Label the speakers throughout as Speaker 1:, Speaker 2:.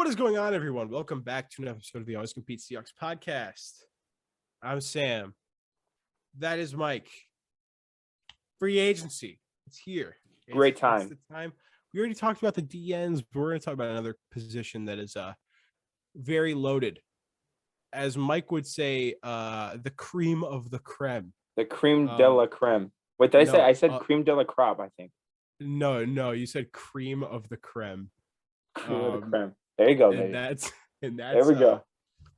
Speaker 1: What is going on, everyone? Welcome back to an episode of the Always Compete Seahawks podcast. I'm Sam. That is Mike. Free agency. It's here.
Speaker 2: Great time.
Speaker 1: It's the time. We already talked about the DNs, but we're going to talk about another position that is very loaded. As Mike would say, the cream of the creme.
Speaker 2: The creme de la creme. Wait, did I say? I said creme de la crop, I think.
Speaker 1: No, you said cream of the creme.
Speaker 2: Cream of the creme. There you go, baby.
Speaker 1: There
Speaker 2: we go.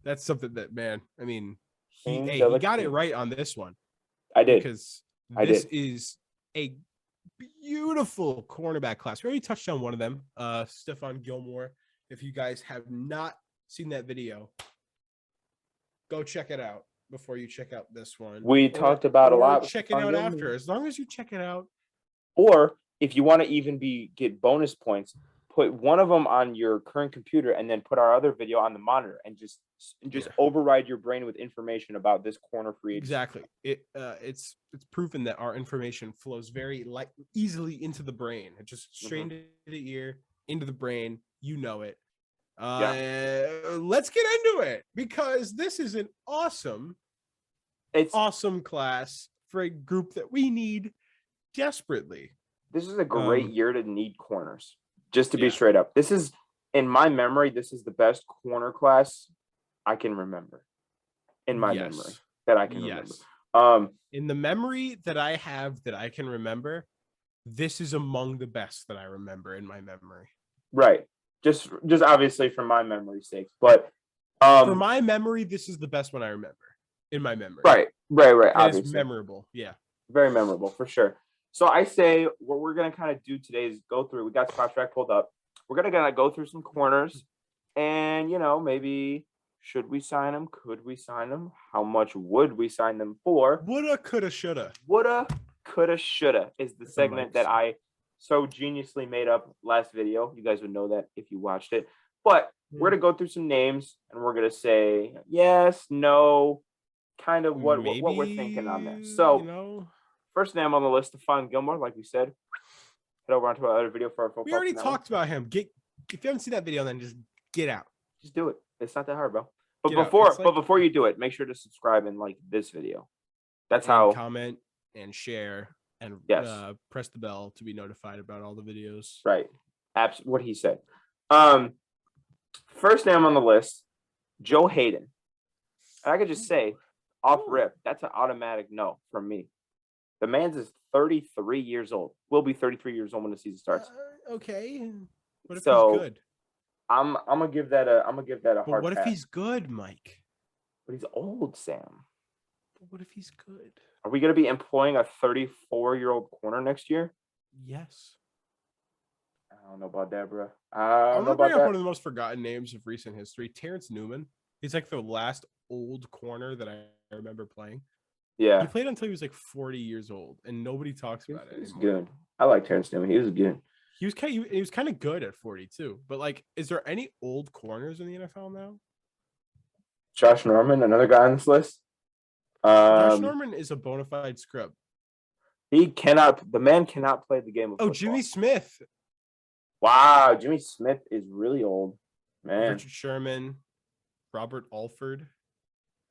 Speaker 1: That's something that, man, I mean, he got it right on this one.
Speaker 2: I did.
Speaker 1: Because this is a beautiful cornerback class. We already touched on one of them, Stephon Gilmore. If you guys have not seen that video, go check it out before you check out this one.
Speaker 2: We talked about a lot.
Speaker 1: Check it out after. As long as you check it out.
Speaker 2: Or if you want to get bonus points, put one of them on your current computer and then put our other video on the monitor and just override your brain with information about this corner free agency.
Speaker 1: Exactly. It's proven that our information flows very easily into the brain. It just straight into the ear, into the brain. You know it. Let's get into it because this is an awesome class for a group that we need desperately.
Speaker 2: This is a great year to need corners. Just to be straight up, this is, in my memory, this is the best corner class I can remember. In my memory that I can remember.
Speaker 1: In the memory that I have that I can remember, this is among the best that I remember in my memory.
Speaker 2: Right. Just obviously for my memory's sake, but
Speaker 1: for my memory, this is the best one I remember in my memory.
Speaker 2: Right.
Speaker 1: Obviously. It's memorable. Yeah.
Speaker 2: Very memorable for sure. So I say what we're going to kind of do today is go through. We got Spot Track pulled up. We're going to go through some corners and, maybe should we sign them? Could we sign them? How much would we sign them for?
Speaker 1: Woulda, coulda, shoulda.
Speaker 2: Woulda, coulda, shoulda is the segment that I so geniusly made up last video. You guys would know that if you watched it. But we're going to go through some names and we're going to say yes, no, kind of what we're thinking on there. So, first name on the list, Stephon Gilmore, like we said. Head over onto our other video for our football.
Speaker 1: We already talked about him. If you haven't seen that video, then just get out.
Speaker 2: Just do it. It's not that hard, bro. But before you do it, make sure to subscribe and like this video. That's how.
Speaker 1: Comment and share and press the bell to be notified about all the videos.
Speaker 2: Right. What he said. First name on the list, Joe Hayden. And I could just say, off rip, that's an automatic no from me. The man's is 33 years old. Will be 33 years old when the season starts.
Speaker 1: Okay. What if he's good?
Speaker 2: I'm gonna give that a hard
Speaker 1: What
Speaker 2: pass.
Speaker 1: if he's good, Mike?
Speaker 2: But he's old, Sam.
Speaker 1: But what if he's good?
Speaker 2: Are we gonna be employing a 34-year-old corner next year?
Speaker 1: Yes.
Speaker 2: I don't know about that, bro.
Speaker 1: I'm gonna bring up one of the most forgotten names of recent history, Terrence Newman. He's like the last old corner that I remember playing.
Speaker 2: Yeah.
Speaker 1: He played until he was like 40 years old, and nobody talks about it.
Speaker 2: He's good. I like Terrence Newman. He was good.
Speaker 1: He was kind of good at 42. But like, is there any old corners in the NFL now?
Speaker 2: Josh Norman, another guy on this list.
Speaker 1: Josh Norman is a bona fide scrub.
Speaker 2: The man cannot play the game of football.
Speaker 1: Jimmy Smith.
Speaker 2: Wow, Jimmy Smith is really old, man.
Speaker 1: Richard Sherman, Robert Alford.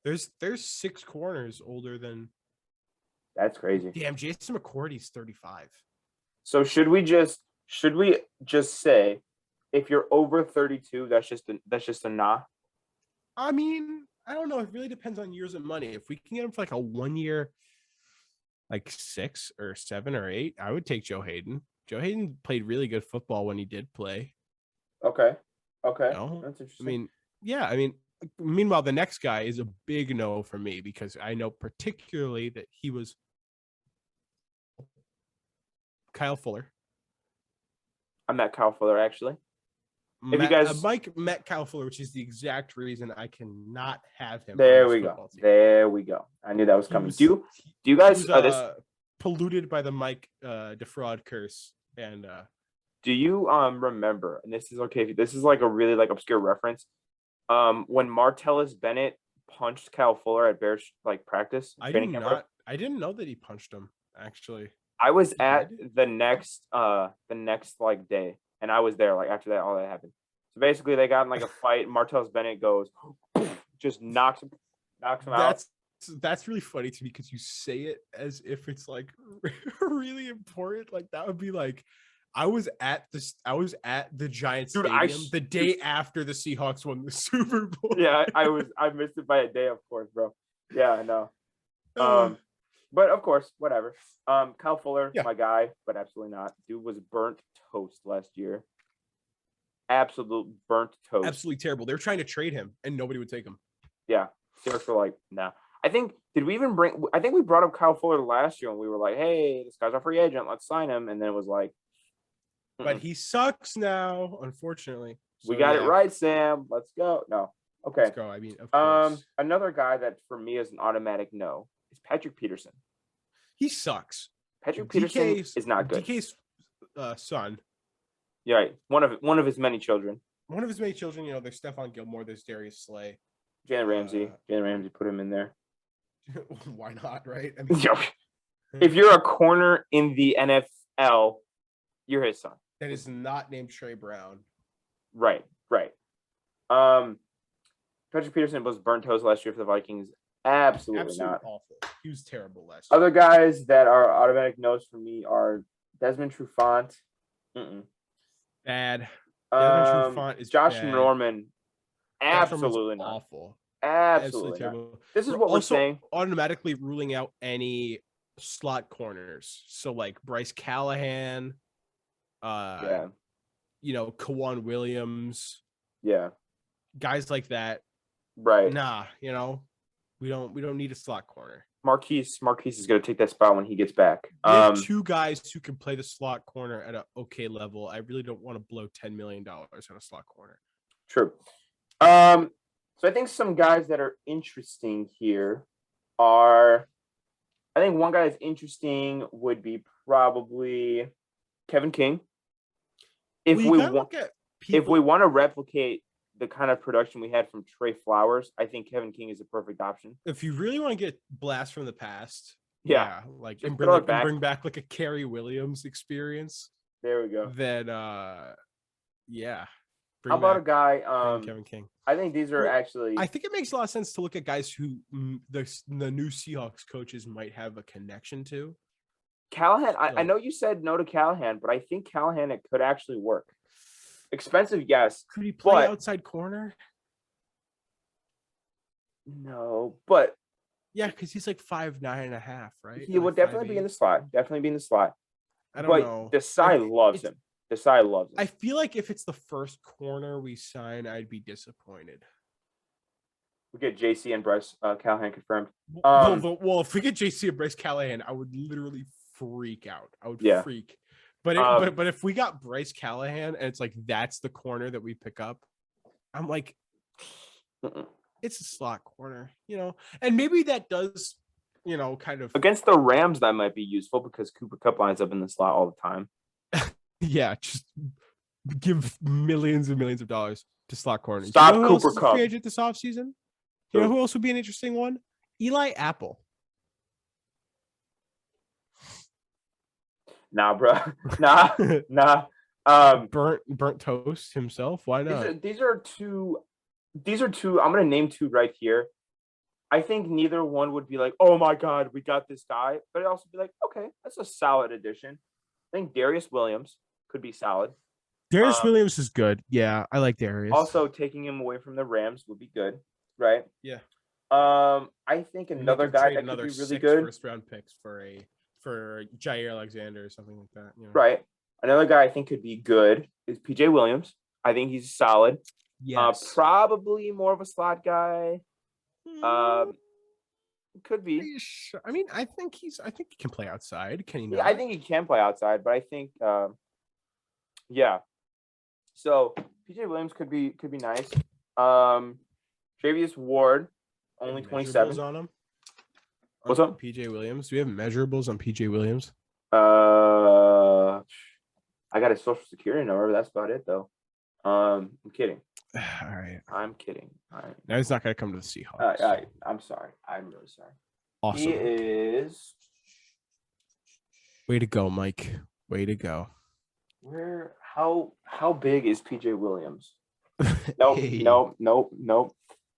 Speaker 1: There's 6 corners older than.
Speaker 2: That's crazy.
Speaker 1: Damn, Jason McCourty's 35.
Speaker 2: So should we just say if you're over 32, that's just a nah?
Speaker 1: I mean, I don't know. It really depends on years and money. If we can get him for like a 1 year, like 6 or 7 or 8, I would take Joe Hayden. Joe Hayden played really good football when he did play.
Speaker 2: Okay.
Speaker 1: That's interesting. I mean, meanwhile, the next guy is a big no for me because I know particularly that he was Kyle Fuller.
Speaker 2: I met Kyle Fuller, actually.
Speaker 1: Mike met Kyle Fuller, which is the exact reason I cannot have him.
Speaker 2: There we go. I knew that was coming. Do you guys
Speaker 1: polluted by the Mike defraud curse? And
Speaker 2: do you remember? And this is okay. This is like a really obscure reference. When Martellus Bennett punched Kyle Fuller at Bears practice.
Speaker 1: I didn't know that he punched him. Actually,
Speaker 2: I was at the next day, and I was there after that all that happened. So basically, they got in like a fight. And Martellus Bennett goes, just knocks him out.
Speaker 1: That's really funny to me because you say it as if it's like really important. Like that would be like, I was at the Giants Stadium the day after the Seahawks won the Super Bowl.
Speaker 2: Yeah, I missed it by a day, of course, bro. Yeah, I know. But of course, whatever. Kyle Fuller, my guy, but absolutely not. Dude was burnt toast last year. Absolute burnt toast.
Speaker 1: Absolutely terrible. They were trying to trade him, and nobody would take him.
Speaker 2: Yeah, Seahawks were like, nah. I think we brought up Kyle Fuller last year, and we were like, hey, this guy's a free agent. Let's sign him. And then it was like,
Speaker 1: but he sucks now, unfortunately.
Speaker 2: So, we got it right, Sam. Let's go. No. Okay.
Speaker 1: Let's go. I mean, of course.
Speaker 2: Another guy that for me is an automatic no is Patrick Peterson.
Speaker 1: He sucks.
Speaker 2: Patrick Peterson is not good.
Speaker 1: DK's son.
Speaker 2: Yeah, one of his many children.
Speaker 1: One of his many children. You know, there's Stephon Gilmore. There's Darius Slay.
Speaker 2: Jalen Ramsey. Jalen Ramsey, put him in there.
Speaker 1: Why not? Right? I mean,
Speaker 2: if you're a corner in the NFL, you're his son.
Speaker 1: That is not named Trey Brown.
Speaker 2: Right. Patrick Peterson was burnt toast last year for the Vikings. Absolutely not.
Speaker 1: Awful. He was terrible last year.
Speaker 2: Other guys that are automatic no's for me are Desmond Trufant.
Speaker 1: Bad. Desmond Trufant is
Speaker 2: Josh
Speaker 1: bad.
Speaker 2: Norman. Absolutely not.
Speaker 1: Awful.
Speaker 2: Absolutely
Speaker 1: terrible.
Speaker 2: This is what we're saying.
Speaker 1: Automatically ruling out any slot corners. So like Bryce Callahan, you know, Kawan Williams.
Speaker 2: Yeah.
Speaker 1: Guys like that.
Speaker 2: Right.
Speaker 1: Nah, you know, we don't need a slot corner.
Speaker 2: Marquise is going to take that spot when he gets back.
Speaker 1: We have two guys who can play the slot corner at an okay level. I really don't want to blow $10 million on a slot corner.
Speaker 2: True. So I think some guys that are interesting here are, I think one guy that's interesting would be probably Kevin King. If we want to replicate the kind of production we had from Trey Flowers, I think Kevin King is a perfect option.
Speaker 1: If you really want to get blast from the past, like and bring back like a Kerry Williams experience.
Speaker 2: There we go.
Speaker 1: Then
Speaker 2: how about a guy
Speaker 1: Kevin King?
Speaker 2: I think these are actually,
Speaker 1: I think it makes a lot of sense to look at guys who the new Seahawks coaches might have a connection to.
Speaker 2: Callahan, I know you said no to Callahan, but I think Callahan, it could actually work. Expensive, yes.
Speaker 1: Could he play outside corner?
Speaker 2: No, but
Speaker 1: yeah, because he's like 5'9.5", right?
Speaker 2: He would definitely be in the slot. Definitely be in the slot.
Speaker 1: I don't know.
Speaker 2: Desai loves him. Desai loves him.
Speaker 1: I feel like if it's the first corner we sign, I'd be disappointed.
Speaker 2: We get JC and Bryce Callahan confirmed.
Speaker 1: Well, if we get JC and Bryce Callahan, I would literally freak out. I would freak. But if we got Bryce Callahan and it's like that's the corner that we pick up, I'm like, it's a slot corner, you know. And maybe that does, you know, kind of
Speaker 2: against the Rams that might be useful because Cooper Kupp lines up in the slot all the time.
Speaker 1: Yeah, just give millions and millions of dollars to slot corners.
Speaker 2: Stop Cooper Kupp.
Speaker 1: Free agent this offseason. You know who else would be an interesting one? Eli Apple.
Speaker 2: Nah, bro. Nah.
Speaker 1: Burnt toast himself. Why not?
Speaker 2: These are two. I'm gonna name two right here. I think neither one would be like, oh my God, we got this guy. But it'd also be like, okay, that's a solid addition. I think Darius Williams could be solid.
Speaker 1: Darius Williams is good. Yeah, I like Darius.
Speaker 2: Also, taking him away from the Rams would be good, right?
Speaker 1: Yeah.
Speaker 2: I think another guy that could be really good.
Speaker 1: First round picks for Jair Alexander or something like that. You know?
Speaker 2: Right. Another guy I think could be good is PJ Williams. I think he's solid.
Speaker 1: Yes.
Speaker 2: Probably more of a slot guy. Could be.
Speaker 1: I mean, I think he can play outside. Can he not?
Speaker 2: Yeah, I think he can play outside, but I think yeah. So PJ Williams could be nice. Travius Ward, only 27
Speaker 1: on him.
Speaker 2: What's up?
Speaker 1: PJ Williams. Do we have measurables on PJ Williams?
Speaker 2: I got his social security number. That's about it, though. I'm kidding.
Speaker 1: All right.
Speaker 2: I'm kidding. All right.
Speaker 1: Now he's not going to come to the Seahawks.
Speaker 2: I'm sorry. I'm really sorry.
Speaker 1: Awesome.
Speaker 2: He is.
Speaker 1: Way to go, Mike. Way to go.
Speaker 2: How big is PJ Williams? Nope,
Speaker 1: Hey,
Speaker 2: nope.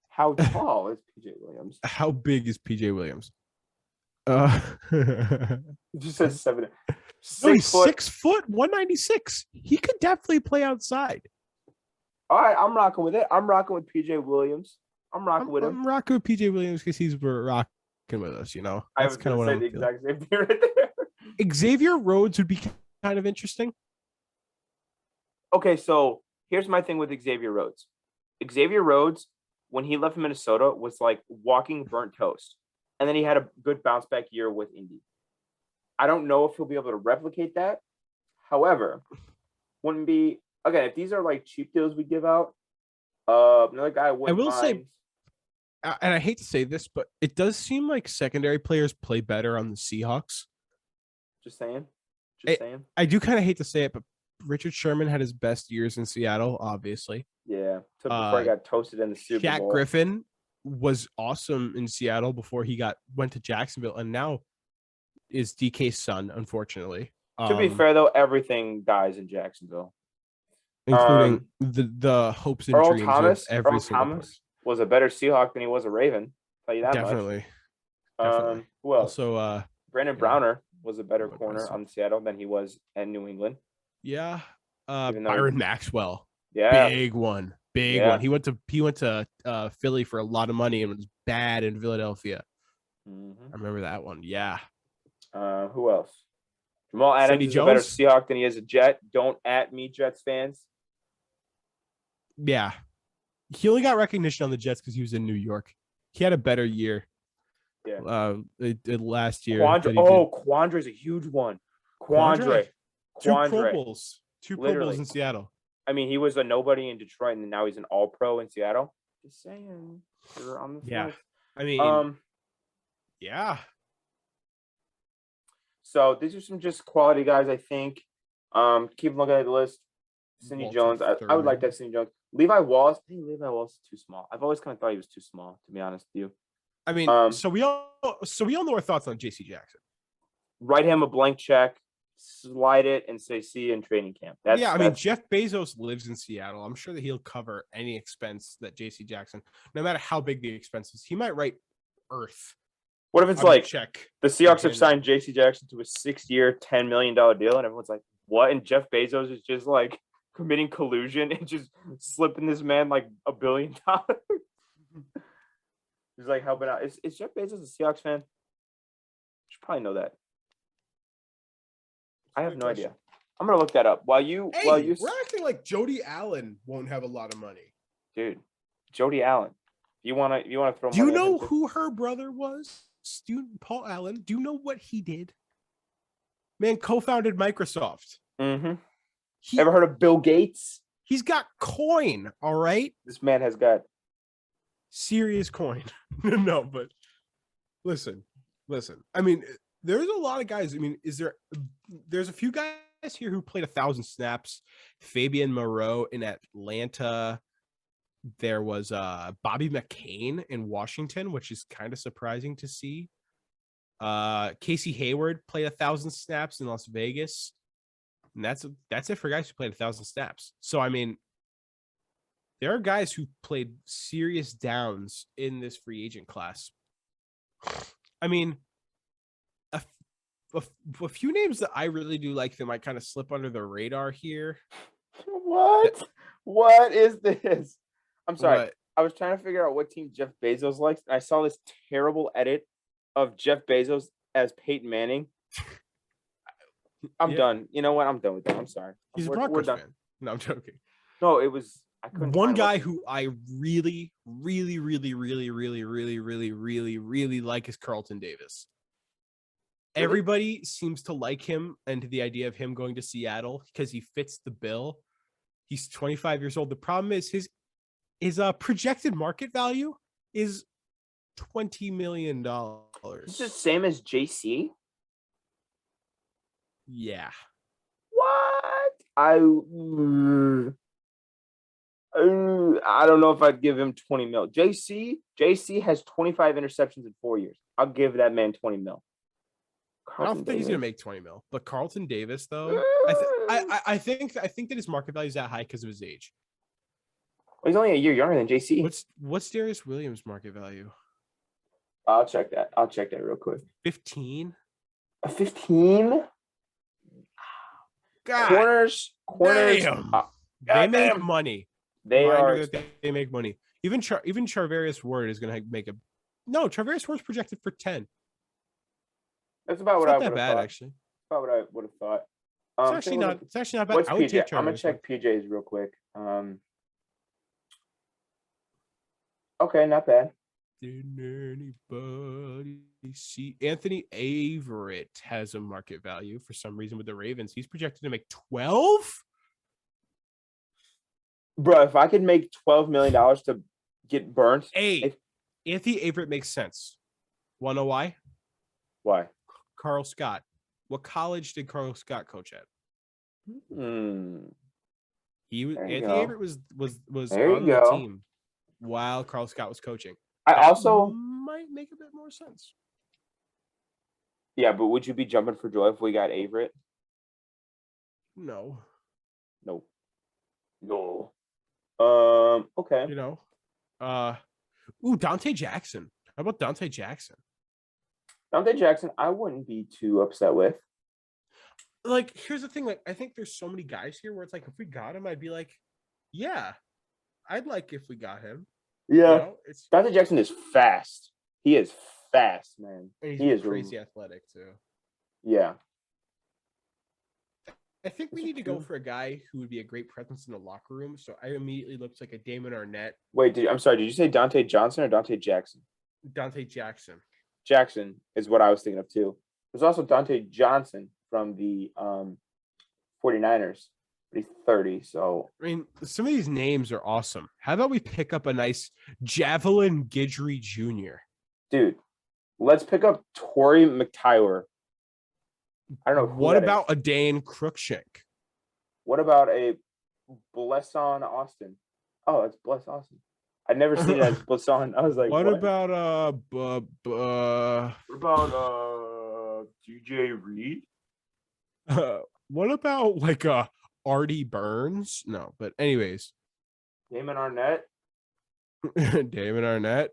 Speaker 2: How tall is PJ Williams?
Speaker 1: how big is PJ Williams? Uh,
Speaker 2: It just says 7.
Speaker 1: no, he's
Speaker 2: 6 foot.
Speaker 1: 6 foot, 196. He could definitely play outside.
Speaker 2: All right, I'm rocking with it. I'm rocking with PJ Williams. I'm rocking with him.
Speaker 1: I'm rocking with PJ Williams because he's rocking with us.
Speaker 2: I
Speaker 1: That's
Speaker 2: was
Speaker 1: kind
Speaker 2: going
Speaker 1: of
Speaker 2: to
Speaker 1: what
Speaker 2: say
Speaker 1: I'm
Speaker 2: the
Speaker 1: feeling.
Speaker 2: exact same thing right there.
Speaker 1: Xavier Rhodes would be kind of interesting.
Speaker 2: Okay, so here's my thing with Xavier Rhodes. Xavier Rhodes, when he left Minnesota, was like walking burnt toast. And then he had a good bounce back year with Indy. I don't know if he'll be able to replicate that. However, wouldn't be, again, if these are like cheap deals we give out, another guy wouldn't
Speaker 1: will say-
Speaker 2: mind.
Speaker 1: And I hate to say this, but it does seem like secondary players play better on the Seahawks.
Speaker 2: Just saying.
Speaker 1: I do kind of hate to say it, but Richard Sherman had his best years in Seattle, obviously.
Speaker 2: Yeah. Before he got toasted in the Super
Speaker 1: Shaq
Speaker 2: Bowl.
Speaker 1: Griffin was awesome in Seattle before he went to Jacksonville, and now is DK's son, unfortunately.
Speaker 2: To be fair, though, everything dies in Jacksonville.
Speaker 1: Including the hopes and
Speaker 2: Earl
Speaker 1: dreams
Speaker 2: Thomas,
Speaker 1: of every
Speaker 2: Earl
Speaker 1: single
Speaker 2: Thomas was a better Seahawk than he was a Raven. Tell you that
Speaker 1: Definitely.
Speaker 2: much. Who else?
Speaker 1: Also,
Speaker 2: Brandon Browner was a better
Speaker 1: What
Speaker 2: corner
Speaker 1: else?
Speaker 2: on Seattle than he was at New England.
Speaker 1: yeah,
Speaker 2: Even though-
Speaker 1: Byron Maxwell,
Speaker 2: Yeah.
Speaker 1: big one.
Speaker 2: Yeah.
Speaker 1: He went to Philly for a lot of money and was bad in Philadelphia.
Speaker 2: Mhm.
Speaker 1: I remember that one. Yeah.
Speaker 2: Who else? Jamal Adams
Speaker 1: Cindy
Speaker 2: is a better
Speaker 1: Jones?
Speaker 2: Seahawk than he is a Jet. Don't at me, Jets fans.
Speaker 1: Yeah. He only got recognition on the Jets because he was in New York. He had a better year.
Speaker 2: Yeah.
Speaker 1: Last year.
Speaker 2: Quandre is a huge one. Quandre.
Speaker 1: Two Pro Bowls. Two Pro
Speaker 2: Literally.
Speaker 1: Bowls in Seattle.
Speaker 2: I mean, he was a nobody in Detroit, and now he's an All-Pro in Seattle. Just saying. You're on the
Speaker 1: Yeah.
Speaker 2: list.
Speaker 1: I mean, yeah.
Speaker 2: So these are some just quality guys, I think. Keep looking at the list. Cindy
Speaker 1: Walter
Speaker 2: Jones. I would like that Cindy Jones. Levi Wallace. I think Levi Wallace is too small. I've always kind of thought he was too small, to be honest with you.
Speaker 1: I mean, so we all know our thoughts on JC Jackson.
Speaker 2: Write him a blank check, slide it, and say see you in training camp.
Speaker 1: I mean, Jeff Bezos lives in Seattle. I'm sure that he'll cover any expense that JC Jackson, no matter how big the expense is. He might write Earth.
Speaker 2: What if it's
Speaker 1: on a
Speaker 2: like
Speaker 1: check?
Speaker 2: The Seahawks have signed JC Jackson to a 6-year, $10 million deal, and everyone's like, what? And Jeff Bezos is just like committing collusion and just slipping this man like $1 billion. He's like helping out. Is Jeff Bezos a Seahawks fan? You should probably know that. I have no idea. I'm gonna look that up while you.
Speaker 1: We're acting like Jody Allen won't have a lot of money,
Speaker 2: dude. Jody Allen. You wanna throw?
Speaker 1: Do you know who her brother was? Paul Allen. Do you know what he did? Man, co-founded Microsoft.
Speaker 2: Mm-hmm. Ever heard of Bill Gates?
Speaker 1: He's got coin. All right.
Speaker 2: This man has got
Speaker 1: serious coin. No, but listen. I mean, there's a lot of guys. I mean, there's a few guys here who played 1,000 snaps. Fabian Moreau in Atlanta. There was Bobby McCain in Washington, which is kind of surprising to see. Casey Hayward played 1,000 snaps in Las Vegas. And that's it for guys who played 1,000 snaps. So, I mean, there are guys who played serious downs in this free agent class. I mean, a few names that I really do like that might kind of slip under the radar here.
Speaker 2: What is this? I'm sorry.
Speaker 1: What?
Speaker 2: I was trying to figure out what team Jeff Bezos likes, and I saw this terrible edit of Jeff Bezos as Peyton Manning. I'm done. You know what? I'm done with that. I'm sorry.
Speaker 1: He's a Broncos fan. No, I'm joking.
Speaker 2: No, it was. I couldn't.
Speaker 1: One guy who I really like is Carlton Davis. Really? Everybody seems to like him and the idea of him going to Seattle because he fits the bill. He's 25 years old. The problem is his projected market value is $20 million.
Speaker 2: It's the same as JC.
Speaker 1: Yeah.
Speaker 2: What? I don't know if I'd give him 20 mil. JC has 25 interceptions in 4 years. I'll give that man 20 mil.
Speaker 1: I don't think he's gonna make 20 mil, but Carlton Davis, though, I think that his market value is that high because of his age.
Speaker 2: He's only a year younger than JC.
Speaker 1: What's Darius Williams' market value?
Speaker 2: I'll check that. I'll check that real quick.
Speaker 1: 15.
Speaker 2: A 15.
Speaker 1: God,
Speaker 2: Corners.
Speaker 1: damn. They make
Speaker 2: damn.
Speaker 1: money.
Speaker 2: They are.
Speaker 1: They make money. Even Charvarius Ward is going to make a. No, Charvarius Ward's projected for 10.
Speaker 2: That's about what
Speaker 1: It's
Speaker 2: I
Speaker 1: not
Speaker 2: would have
Speaker 1: that bad,
Speaker 2: thought.
Speaker 1: actually.
Speaker 2: About what I would have thought.
Speaker 1: It's actually not. It's actually not bad.
Speaker 2: What's
Speaker 1: I would
Speaker 2: PJ?
Speaker 1: take
Speaker 2: I'm gonna
Speaker 1: Charvarius
Speaker 2: check PJ's real quick. Okay, not bad.
Speaker 1: Did anybody see Anthony Averett has a market value for some reason with the Ravens? He's projected to make 12.
Speaker 2: Bro, if I could make $12 million to get burnt,
Speaker 1: Anthony Averett makes sense. Want to know why?
Speaker 2: Why?
Speaker 1: Carl Scott. What college did Carl Scott coach at? He was Anthony Averett was on the team while Carl Scott was coaching.
Speaker 2: I also
Speaker 1: might make a bit more sense.
Speaker 2: Yeah, but would you be jumping for joy if we got Averett?
Speaker 1: No.
Speaker 2: Okay.
Speaker 1: You know. Dante Jackson. How about Dante Jackson?
Speaker 2: Dante Jackson, I wouldn't be too upset with.
Speaker 1: Like, here's the thing. Like, I think there's so many guys here where it's like, if we got him, I'd be like, yeah, I'd like if we got him.
Speaker 2: Yeah. You know, Dante Jackson is fast. He is fast, man.
Speaker 1: He is crazy athletic, too.
Speaker 2: Yeah.
Speaker 1: I think we need to go for a guy who would be a great presence in the locker room. So I immediately looked like a Damon Arnett.
Speaker 2: Wait, I'm sorry. Did you say Dante Johnson or Dante Jackson?
Speaker 1: Dante Jackson.
Speaker 2: Jackson is what I was thinking of, too. There's also Dante Johnson from the 49ers. But he's 30, so.
Speaker 1: I mean, some of these names are awesome. How about we pick up a nice Javelin Guidry Jr.?
Speaker 2: Dude, let's pick up Torrey McTyler. I don't know.
Speaker 1: What about a Dane Cruikshank?
Speaker 2: What about a Blesson Austin? Oh, it's Bless Austin. I'd never seen it as Blesson. I was like,
Speaker 1: what about
Speaker 2: DJ Reed?
Speaker 1: What about like Artie Burns? No, but anyways.
Speaker 2: Damon Arnett.
Speaker 1: Damon Arnett.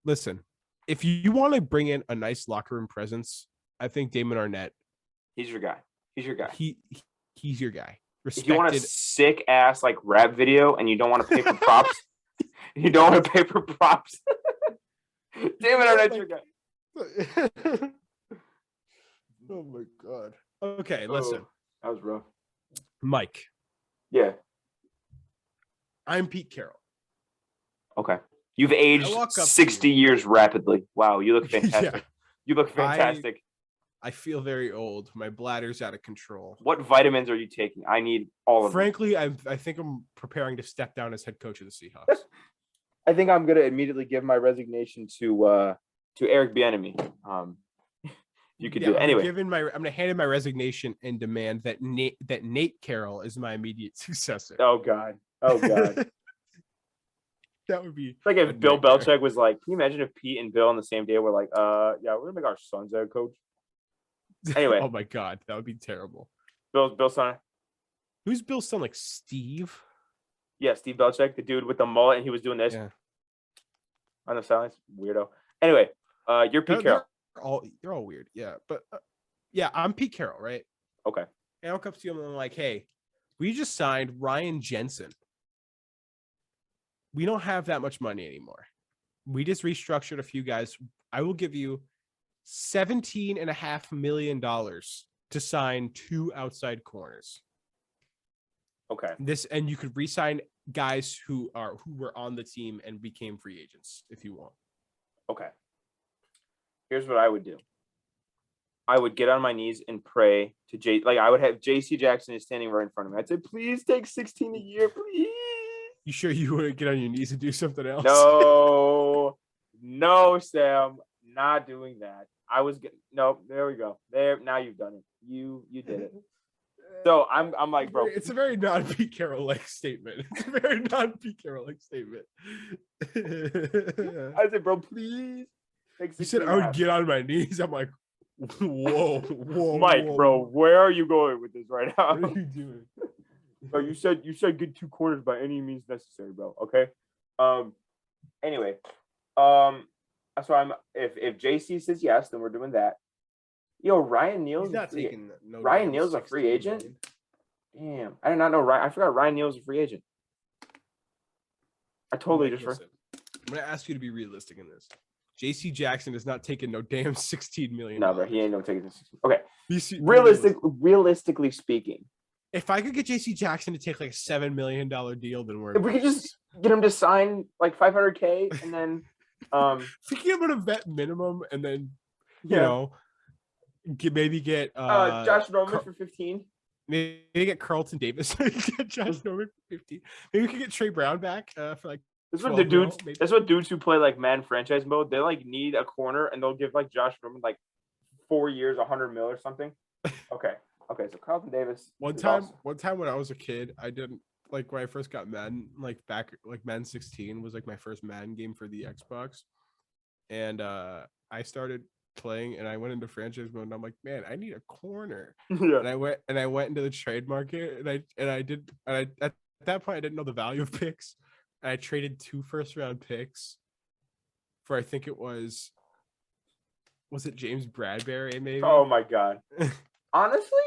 Speaker 1: Listen, if you want to bring in a nice locker room presence, I think Damon Arnett.
Speaker 2: He's your guy. He's your guy.
Speaker 1: He's your guy. Respected.
Speaker 2: If you want a sick ass like rap video and you don't want to pay for props, Damon Arnett's your guy.
Speaker 1: Oh my god. Okay, listen.
Speaker 2: That was rough.
Speaker 1: Mike.
Speaker 2: Yeah.
Speaker 1: I'm Pete Carroll.
Speaker 2: Okay. You've aged 60 years rapidly. Wow, you look fantastic. Yeah. You look fantastic.
Speaker 1: I feel very old. My bladder's out of control.
Speaker 2: What vitamins are you taking? I need all of them.
Speaker 1: Frankly, I think I'm preparing to step down as head coach of the Seahawks.
Speaker 2: I think I'm going to immediately give my resignation to Eric Bieniemy. You could do it anyway.
Speaker 1: I'm going to hand in my resignation and demand that Nate Carroll is my immediate successor.
Speaker 2: Oh God.
Speaker 1: That would be
Speaker 2: like if Bill Belichick was like, can you imagine if Pete and Bill on the same day were like, yeah, we're gonna make our son's head coach. Anyway.
Speaker 1: Oh my God, that would be terrible.
Speaker 2: Bill's son.
Speaker 1: Who's Bill's son? Like Steve?
Speaker 2: Yeah, Steve Belichick, the dude with the mullet, and he was doing this.
Speaker 1: Yeah.
Speaker 2: On the silence, weirdo. Anyway, you're Pete Carroll.
Speaker 1: They're all weird, yeah. But yeah, I'm Pete Carroll, right?
Speaker 2: Okay.
Speaker 1: And I'll come to you and I'm like, hey, we just signed Ryan Jensen. We don't have that much money anymore. We just restructured a few guys. I will give you $17.5 million to sign 2 outside corners.
Speaker 2: Okay.
Speaker 1: And you could re-sign guys who were on the team and became free agents if you want.
Speaker 2: Okay. Here's what I would do. I would get on my knees and pray to I would have JC Jackson is standing right in front of me. I'd say, please take 16 a year, please.
Speaker 1: You sure you wouldn't get on your knees and do something else?
Speaker 2: No, Sam, not doing that. No, there we go. There, now you've done it. You did it. So I'm like, bro.
Speaker 1: It's a very non-Pete Carroll-like statement. It's a very non-Pete Carroll-like statement.
Speaker 2: I said, bro, please.
Speaker 1: You said I would get on my knees. I'm like, whoa,
Speaker 2: Mike, bro, where are you going with this right now?
Speaker 1: What are you doing?
Speaker 2: Bro, you said get 2 corners by any means necessary, bro. Okay. Anyway, so I'm if JC says yes, then we're doing that. Yo, Ryan Neal's
Speaker 1: He's not taking no
Speaker 2: Ryan
Speaker 1: damn
Speaker 2: Neal's a
Speaker 1: 16
Speaker 2: free agent.
Speaker 1: million.
Speaker 2: Damn, I did not know. I forgot Ryan Neal's a free agent. I totally just
Speaker 1: listen. I'm gonna ask you to be realistic in this. JC Jackson is not taking no damn 16 million.
Speaker 2: No, bro, he ain't gonna take it. Okay,
Speaker 1: realistic.
Speaker 2: Realistically speaking,
Speaker 1: if I could get JC Jackson to take like a $7 million deal, then we're.
Speaker 2: If we could just get him to sign like $500K and then,
Speaker 1: if we get him at a vet minimum and then, you know, maybe get
Speaker 2: Josh Norman for 15.
Speaker 1: Maybe get Carlton Davis. Get Josh Norman for 15. Maybe we could get Trey Brown back for like.
Speaker 2: That's what the dudes. That's what dudes who play like man franchise mode. They like need a corner and they'll give like Josh Norman like 4 years, 100 mil or something. Okay. So Carlton Davis.
Speaker 1: One time when I was a kid, I didn't like when I first got Madden. Like back, like Madden 16 was like my first Madden game for the Xbox, and I started playing and I went into franchise mode and I'm like, man, I need a corner.
Speaker 2: Yeah.
Speaker 1: And I went into the trade market and I at that point I didn't know the value of picks. And I traded 2 first-round picks for I think it was it James Bradbury maybe?
Speaker 2: Oh my god. Honestly,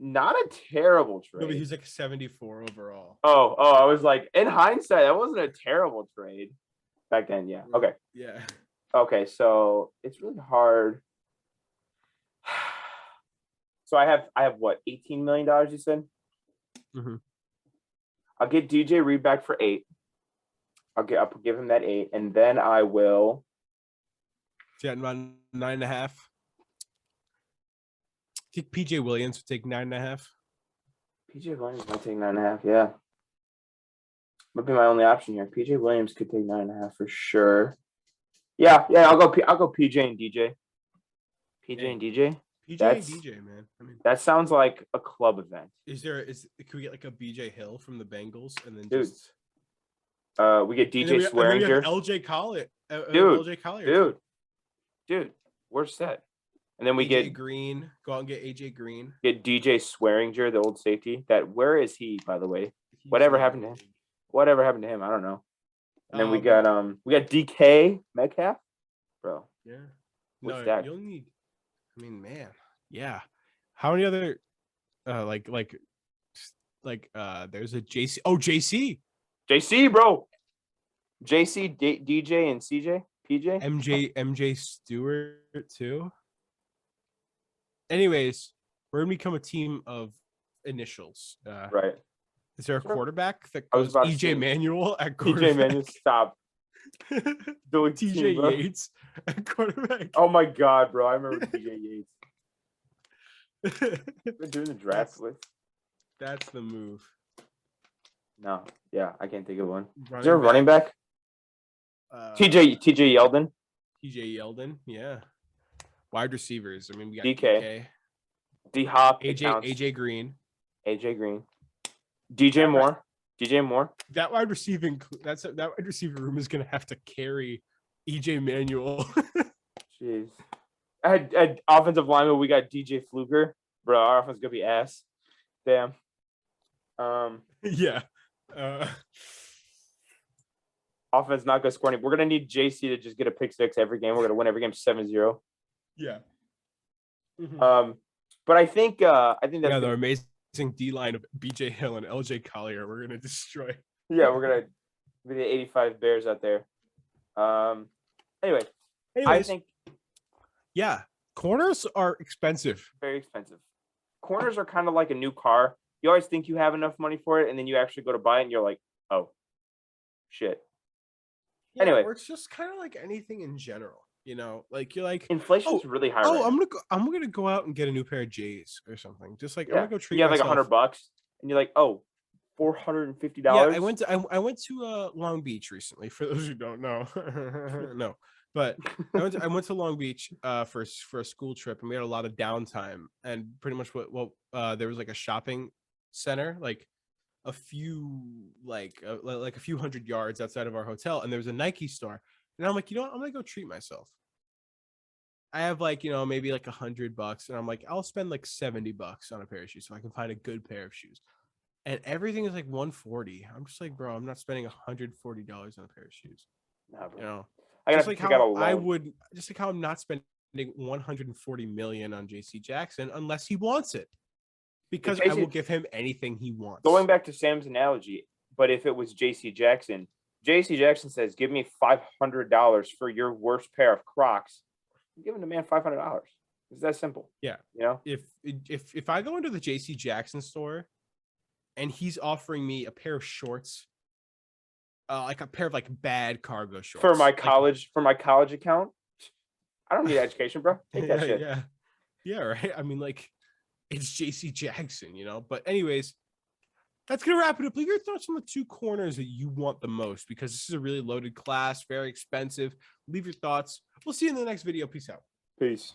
Speaker 2: not a terrible trade.
Speaker 1: No, but he's like 74 overall.
Speaker 2: Oh, I was like, in hindsight, that wasn't a terrible trade back then. Yeah. Okay.
Speaker 1: Yeah.
Speaker 2: Okay, so it's really hard. So I have what, $18 million, you said?
Speaker 1: Mm-hmm.
Speaker 2: I'll get DJ Reed back for 8. I'll give him that 8, and then I will.
Speaker 1: Yeah, around 9.5. I think PJ Williams would take 9.5. PJ
Speaker 2: Williams might take 9.5. Yeah, might be my only option here. PJ Williams could take 9.5 for sure. Yeah. I'll go PJ and DJ. And DJ.
Speaker 1: PJ and DJ, man. I mean,
Speaker 2: that sounds like a club event.
Speaker 1: Can we get like a BJ Hill from the Bengals and then
Speaker 2: we get DJ Swearinger.
Speaker 1: LJ Collier.
Speaker 2: Dude, we're set. And then we get
Speaker 1: Green. Go out and get AJ Green.
Speaker 2: Get DJ Swearinger, the old safety. Where is he, by the way? Whatever happened to him? I don't know. And then we got DK Metcalf, bro.
Speaker 1: Yeah.
Speaker 2: You'll
Speaker 1: need. I mean, man. Yeah. How many other there's a JC. Oh, JC, bro. JC, DJ, and CJ, PJ, MJ Stewart too. Anyways, we're gonna become a team of initials.
Speaker 2: Right.
Speaker 1: Is there a quarterback that goes EJ Manuel at quarterback?
Speaker 2: EJ Manuel, stop.
Speaker 1: TJ Yates at quarterback.
Speaker 2: Oh my god, bro! I remember TJ Yates. We're doing the draft with.
Speaker 1: That's the move.
Speaker 2: No, yeah, I can't think of one. Is there a running back? TJ Yeldon.
Speaker 1: TJ Yeldon, yeah. Wide receivers. I mean, we got
Speaker 2: DK. D Hop.
Speaker 1: AJ Green.
Speaker 2: DJ Moore.
Speaker 1: That wide receiver room is gonna have to carry EJ Manuel.
Speaker 2: Jeez. At offensive lineman, we got DJ Fluker. Bro, our offense is gonna be ass. Damn.
Speaker 1: Yeah.
Speaker 2: Offense not gonna score any. We're gonna need JC to just get a pick 6 every game. We're gonna win every game 7-0.
Speaker 1: Yeah.
Speaker 2: Mm-hmm. But I think that's
Speaker 1: the amazing D line of BJ Hill and LJ Collier. We're gonna destroy.
Speaker 2: Yeah, we're gonna be the 85 Bears out there. Anyways, I think.
Speaker 1: Yeah, corners are expensive.
Speaker 2: Very expensive. Corners are kind of like a new car. You always think you have enough money for it, and then you actually go to buy it, and you're like, oh, shit.
Speaker 1: Yeah,
Speaker 2: anyway,
Speaker 1: or it's just kind of like anything in general. You know, like you're like
Speaker 2: inflation's really high.
Speaker 1: Oh, right I'm gonna go out and get a new pair of J's or something. Just like I'm gonna go treat.
Speaker 2: You have
Speaker 1: myself.
Speaker 2: like $100, and you're like, oh, $450.
Speaker 1: Yeah, I went to Long Beach recently. For those who don't know, no, but I went to Long Beach for a school trip, and we had a lot of downtime. And pretty much there was like a shopping center, like a few a few hundred yards outside of our hotel, and there was a Nike store. And I'm like, you know what? I'm gonna go treat myself. I have maybe like $100, and I'm like, I'll spend like $70 on a pair of shoes so I can find a good pair of shoes. and everything is like 140. I'm just like, bro, I'm not spending $140 on a pair of shoes.
Speaker 2: Nah, bro.
Speaker 1: You know,
Speaker 2: I gotta
Speaker 1: just like
Speaker 2: take out a
Speaker 1: how
Speaker 2: loan.
Speaker 1: I would, just like how I'm not spending 140 million on JC Jackson unless he wants it, because I will give him anything he wants.
Speaker 2: Going back to Sam's analogy, but if it was JC Jackson says, "Give me $500 for your worst pair of Crocs." I'm giving the man $500. It's that simple.
Speaker 1: Yeah.
Speaker 2: You know,
Speaker 1: if I go into the JC Jackson store and he's offering me a pair of shorts, like a pair of like bad cargo shorts
Speaker 2: for my college account, I don't need education, bro. Take that shit.
Speaker 1: Yeah, right. I mean, like, it's JC Jackson, you know. But anyways, that's gonna wrap it up. Leave your thoughts on the two corners that you want the most, because this is a really loaded class, very expensive. Leave your thoughts. We'll see you in the next video. Peace out.
Speaker 2: Peace.